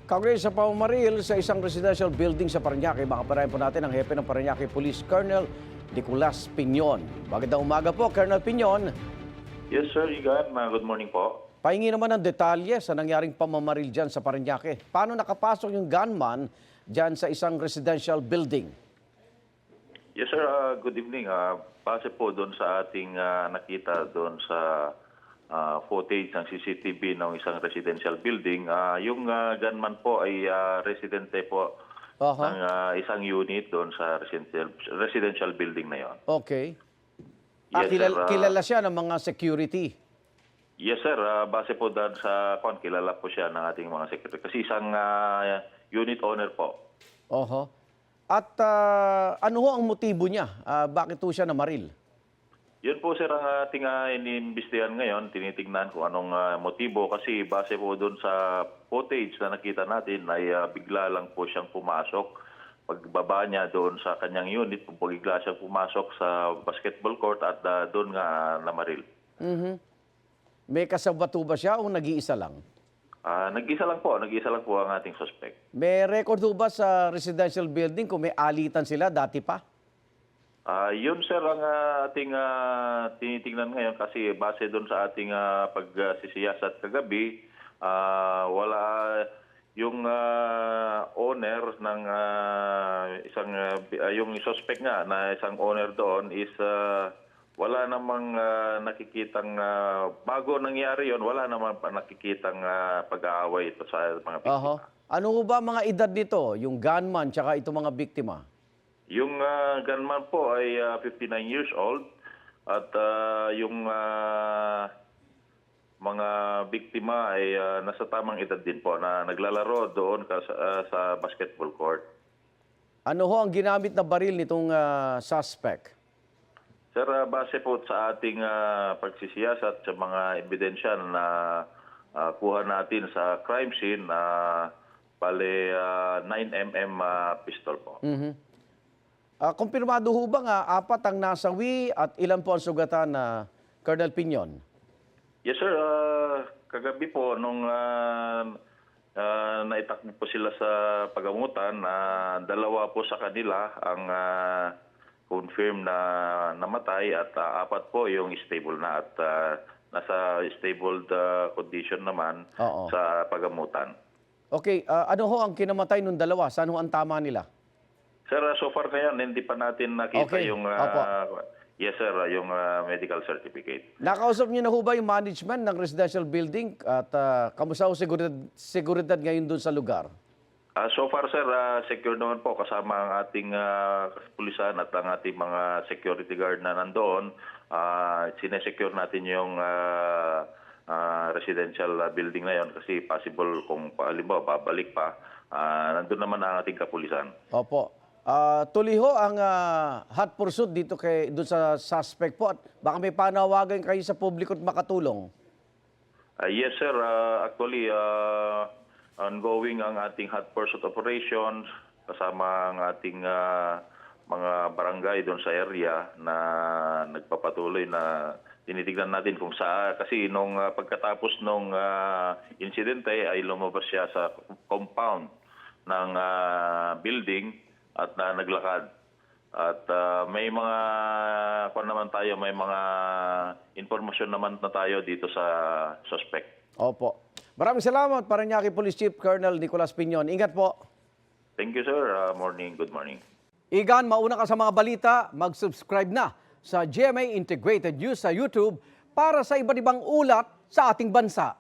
Kaugnay sa pamamaril sa isang residential building sa Parañaque, makaparayan po natin ang hepe ng Parañaque Police, Colonel Nicolas Piñon. Magandang umaga po, Colonel Piñon. Yes, sir, Igan. Good morning po. Pahingi naman ng detalye sa nangyaring pamamaril dyan sa Parañaque. Paano nakapasok yung gunman dyan sa isang residential building? Yes, sir. Good evening. Base po doon sa ating nakita doon sa footage ng CCTV ng isang residential building, yung gunman po ay residente po ng isang unit doon sa residential building na yon. Okay. Yes, sir. Kilala siya ng mga security? Yes, sir. Base po doon sa kilala po siya ng ating mga security. Kasi isang unit owner po. Oho. At ano ho ang motibo niya? Bakit ho siya namaril? Yun po, sir, ang ating iniimbestigahan ngayon. Tinitingnan kung anong motibo. Kasi base po doon sa footage na nakita natin ay bigla lang po siyang pumasok. Pagbaba niya doon sa kanyang unit, bigla siyang pumasok sa basketball court at doon nga namaril. May kasabato ba siya o nag-iisa lang? Nag-isa lang po ang ating suspect. May record ho ba sa residential building kung may alitan sila dati pa? Yun, sir, ang ating tinitingnan ngayon kasi base doon sa ating pagsisiyasat kagabi, wala yung owner ng yung suspect nga na isang owner doon is wala namang nakikitang bago nangyari yon, wala namang nakikitang pag-aaway ito sa mga biktima. Ano ho ba mga edad nito, yung gunman tsaka itong mga biktima? Yung gunman po ay 59 years old at yung mga biktima ay nasa tamang edad din po na naglalaro doon sa basketball court. Ano ho ang ginamit na baril nitong suspect? Sir, base po sa ating pagsisiyasat sa mga ebidensya na kuha natin sa crime scene, bale 9mm pistol po. Kumpirmado ho ba nga apat ang nasawi at ilan po ang sugatan na Colonel Piñon? Yes, sir. Kagabi po, nung naitakbo po sila sa pagamutan, dalawa po sa kanila ang confirm na namatay at apat po yung stable na at nasa stable condition naman sa pagamutan. Okay, ano ho ang kinamatay ng dalawa? Saan ho ang tama nila? Sir, so far ngayon, hindi pa natin nakita yung yes, sir, yung medical certificate. Nakausap niyo na ho ba yung management ng residential building at kamusta ho seguridad ngayon doon sa lugar? So far, sir, secure naman po kasama ang ating pulisan at ang ating mga security guard na nandoon. Sinesecure natin yung residential building na yon kasi possible kung halimbawa babalik pa, nandun naman ang ating kapulisan. Opo. Tuloy ho ang hot pursuit dito doon sa suspect po at baka may panawagan kayo sa publiko at makatulong. Yes, sir. Actually, ongoing ang ating hot pursuit operations kasama ang ating mga barangay doon sa area na nagpapatuloy na tinitignan natin kung saan. Kasi nung pagkatapos nung insidente ay lumabas siya sa compound ng building at naglakad. At may mga may mga informasyon naman na tayo dito sa suspect. Opo. Maraming salamat, Parañaque Police Chief Colonel Nicolas Piñon. Ingat po. Thank you, sir. Good morning. Igan, mauna ka sa mga balita, mag-subscribe na sa GMA Integrated News sa YouTube para sa iba't ibang ulat sa ating bansa.